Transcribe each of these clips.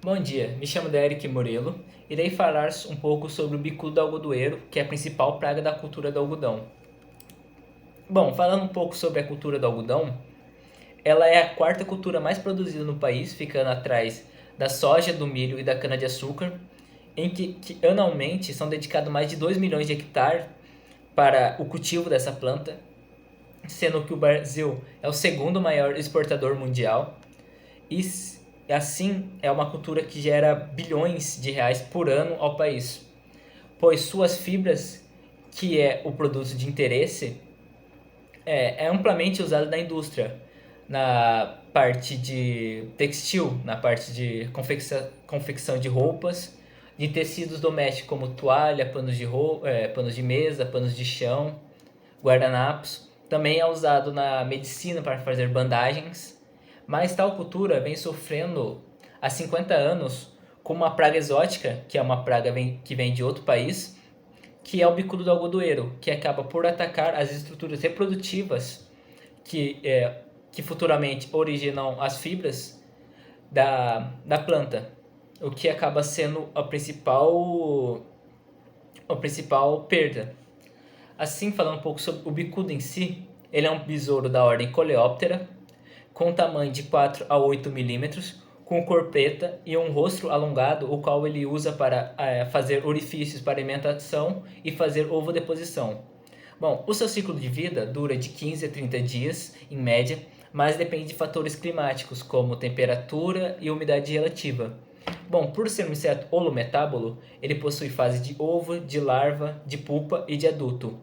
Bom dia, me chamo Derek Morelo. Irei falar um pouco sobre o bicudo do algodoeiro, que é a principal praga da cultura do algodão. Bom, falando um pouco sobre a cultura do algodão, ela é a quarta cultura mais produzida no país, ficando atrás da soja, do milho e da cana-de-açúcar, em que anualmente são dedicados mais de 2 milhões de hectares para o cultivo dessa planta, sendo que o Brasil é o segundo maior exportador mundial. E assim é uma cultura que gera bilhões de reais por ano ao país, pois suas fibras, que é o produto de interesse, é amplamente usado na indústria, na parte de textil, na parte de confecção de roupas, de tecidos domésticos como toalha, panos de mesa, panos de chão, guardanapos. Também é usado na medicina para fazer bandagens, mas tal cultura vem sofrendo há 50 anos com uma praga exótica, que é uma praga que vem de outro país, que é o bicudo do algodoeiro, que acaba por atacar as estruturas reprodutivas que, que futuramente originam as fibras da planta, o que acaba sendo a principal perda. Assim, falando um pouco sobre o bicudo em si, ele é um besouro da ordem Coleóptera, com tamanho de 4 a 8 milímetros, com cor preta e um rosto alongado, o qual ele usa para fazer orifícios para alimentação e fazer ovodeposição. Bom, o seu ciclo de vida dura de 15 a 30 dias, em média, mas depende de fatores climáticos, como temperatura e umidade relativa. Bom, por ser um inseto holometábolo, ele possui fase de ovo, de larva, de pupa e de adulto,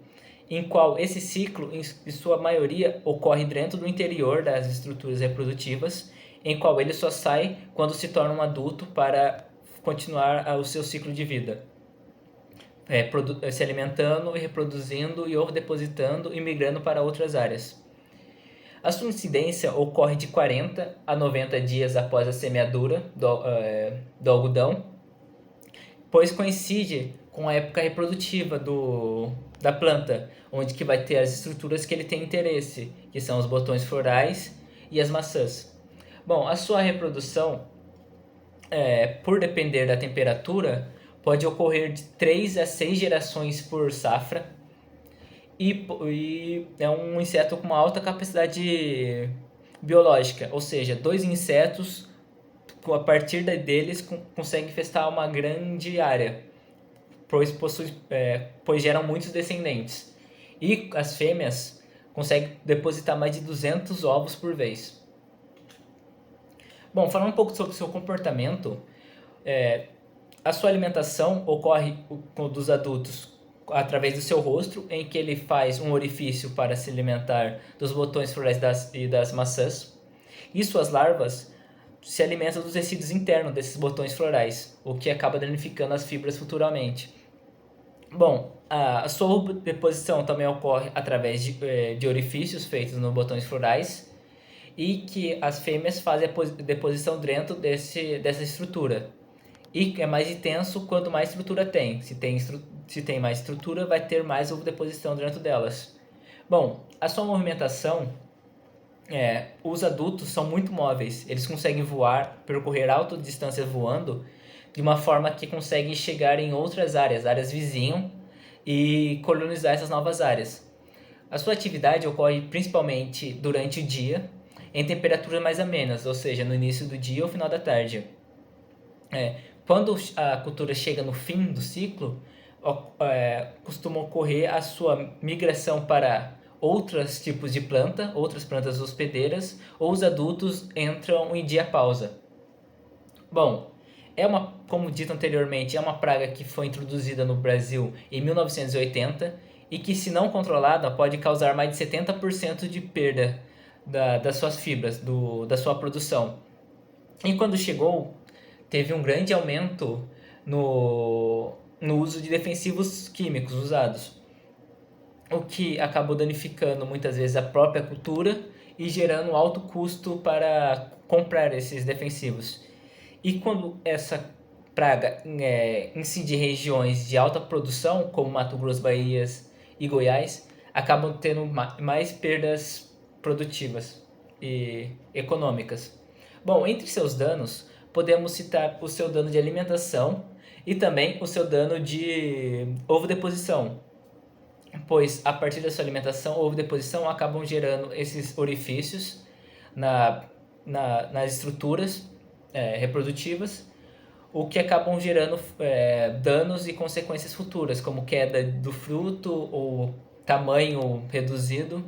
em qual esse ciclo, em sua maioria, ocorre dentro do interior das estruturas reprodutivas, em qual ele só sai quando se torna um adulto para continuar o seu ciclo de vida, se alimentando e reproduzindo e depositando e migrando para outras áreas. A sua incidência ocorre de 40 a 90 dias após a semeadura do algodão, pois coincide com a época reprodutiva da planta, onde que vai ter as estruturas que ele tem interesse, que são os botões florais e as maçãs. Bom, a sua reprodução, por depender da temperatura, pode ocorrer de 3 a 6 gerações por safra, e é um inseto com uma alta capacidade biológica, ou seja, dois insetos a partir deles conseguem infestar uma grande área, pois geram muitos descendentes. E as fêmeas conseguem depositar mais de 200 ovos por vez. Bom, falando um pouco sobre o seu comportamento, a sua alimentação ocorre dos adultos através do seu rosto, em que ele faz um orifício para se alimentar dos botões florais e das maçãs. E suas larvas se alimentam dos tecidos internos desses botões florais, o que acaba danificando as fibras futuramente. Bom, a sua deposição também ocorre através de orifícios feitos nos botões florais, e que as fêmeas fazem a deposição dentro dessa estrutura. E é mais intenso quanto mais estrutura tem. Se tem mais estrutura, vai ter mais ovodeposição dentro delas. Bom, a sua movimentação, os adultos são muito móveis. Eles conseguem voar, percorrer altas distâncias voando, de uma forma que conseguem chegar em outras áreas vizinhas, e colonizar essas novas áreas. A sua atividade ocorre principalmente durante o dia, em temperaturas mais amenas, ou seja, no início do dia ou final da tarde. Quando a cultura chega no fim do ciclo, costuma ocorrer a sua migração para outros tipos de planta, outras plantas hospedeiras, ou os adultos entram em diapausa. Bom, como dito anteriormente, é uma praga que foi introduzida no Brasil em 1980 e que, se não controlada, pode causar mais de 70% de perda das suas fibras, da sua produção. E quando chegou, teve um grande aumento no uso de defensivos químicos usados, o que acabou danificando muitas vezes a própria cultura e gerando alto custo para comprar esses defensivos. E quando essa praga incide em regiões de alta produção, como Mato Grosso, Bahia e Goiás, acabam tendo mais perdas produtivas e econômicas. Bom, entre seus danos, podemos citar o seu dano de alimentação e também o seu dano de ovodeposição, pois a partir da sua alimentação ou ovodeposição acabam gerando esses orifícios nas estruturas reprodutivas, o que acabam gerando danos e consequências futuras, como queda do fruto ou tamanho reduzido.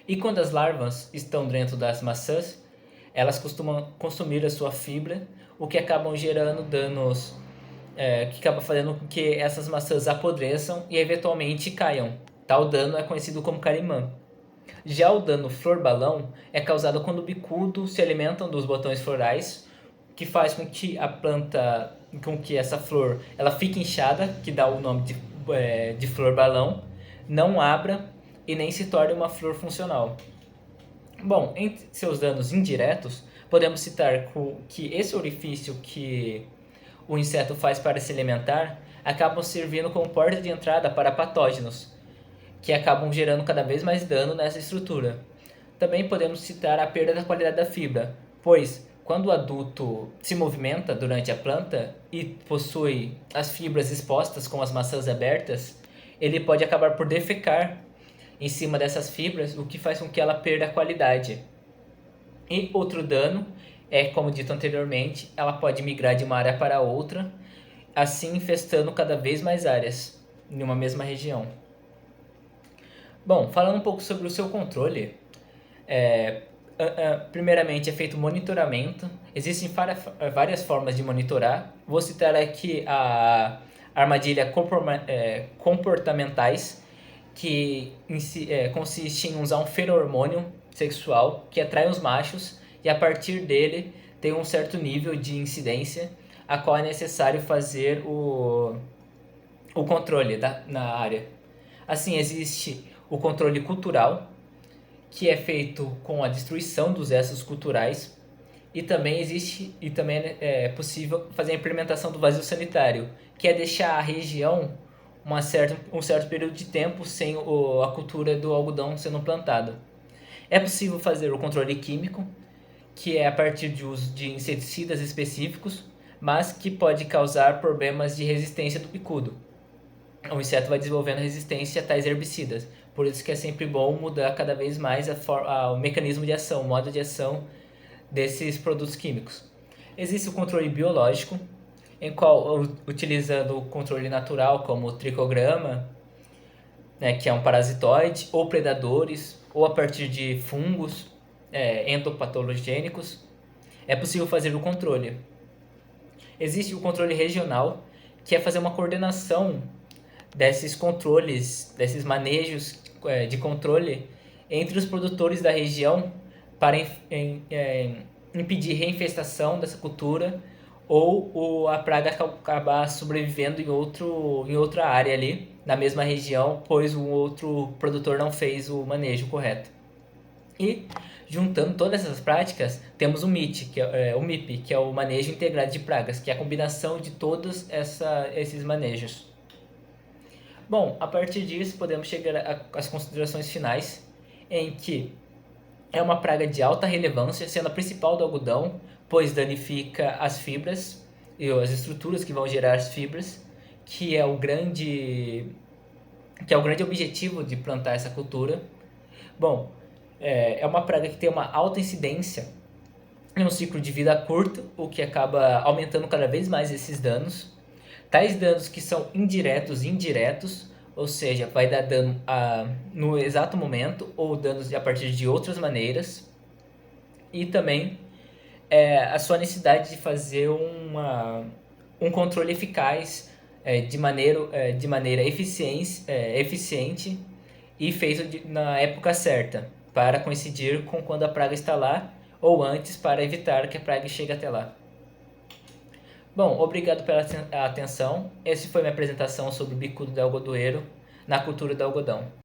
E quando as larvas estão dentro das maçãs, elas costumam consumir a sua fibra, o que acabam gerando danos, que acaba fazendo com que essas maçãs apodreçam e eventualmente caiam. Tal dano é conhecido como carimã. Já o dano flor-balão é causado quando o bicudo se alimentam dos botões florais, que faz com que a planta, com que essa flor, ela fique inchada, que dá o nome de flor-balão, não abra e nem se torne uma flor funcional. Bom, entre seus danos indiretos, podemos citar que esse orifício que o inseto faz para se alimentar acabam servindo como porta de entrada para patógenos, que acabam gerando cada vez mais dano nessa estrutura. Também podemos citar a perda da qualidade da fibra, pois quando o adulto se movimenta durante a planta e possui as fibras expostas com as maçãs abertas, ele pode acabar por defecar em cima dessas fibras, o que faz com que ela perda a qualidade. E outro dano é, como dito anteriormente, ela pode migrar de uma área para outra, assim infestando cada vez mais áreas em uma mesma região. Bom, falando um pouco sobre o seu controle, primeiramente é feito monitoramento. Existem várias formas de monitorar. Vou citar aqui a armadilha comportamentais, que consiste em usar um feromônio sexual que atrai os machos e a partir dele tem um certo nível de incidência a qual é necessário fazer o controle na área. Assim, existe o controle cultural, que é feito com a destruição dos restos culturais, e também é possível fazer a implementação do vazio sanitário, que é deixar a região um certo período de tempo sem a cultura do algodão sendo plantada. É possível fazer o controle químico, que é a partir de uso de inseticidas específicos, mas que pode causar problemas de resistência do bicudo. O inseto vai desenvolvendo resistência a tais herbicidas, por isso que é sempre bom mudar cada vez mais o mecanismo de ação, o modo de ação desses produtos químicos. Existe o controle biológico, em qual, utilizando o controle natural, como o tricograma, né, que é um parasitoide, ou predadores, ou a partir de fungos endopatologênicos, é possível fazer o controle. Existe o controle regional, que é fazer uma coordenação desses controles, desses manejos de controle entre os produtores da região para impedir reinfestação dessa cultura ou a praga acabar sobrevivendo em outra área ali, na mesma região, pois o outro produtor não fez o manejo correto. E, juntando todas essas práticas, temos o MIT, o MIP, que é o manejo integrado de pragas, que é a combinação de todos esses manejos. Bom, a partir disso podemos chegar às considerações finais, em que é uma praga de alta relevância, sendo a principal do algodão, pois danifica as fibras e as estruturas que vão gerar as fibras, que é o grande objetivo de plantar essa cultura. Bom, é uma praga que tem uma alta incidência em um ciclo de vida curto, o que acaba aumentando cada vez mais esses danos. Tais danos que são indiretos e indiretos, ou seja, vai dar dano no exato momento ou danos a partir de outras maneiras. E também a sua necessidade de fazer um controle eficaz de maneira eficiente e feito na época certa, para coincidir com quando a praga está lá ou antes, para evitar que a praga chegue até lá. Bom, obrigado pela atenção. Essa foi minha apresentação sobre o bicudo do algodoeiro na cultura do algodão.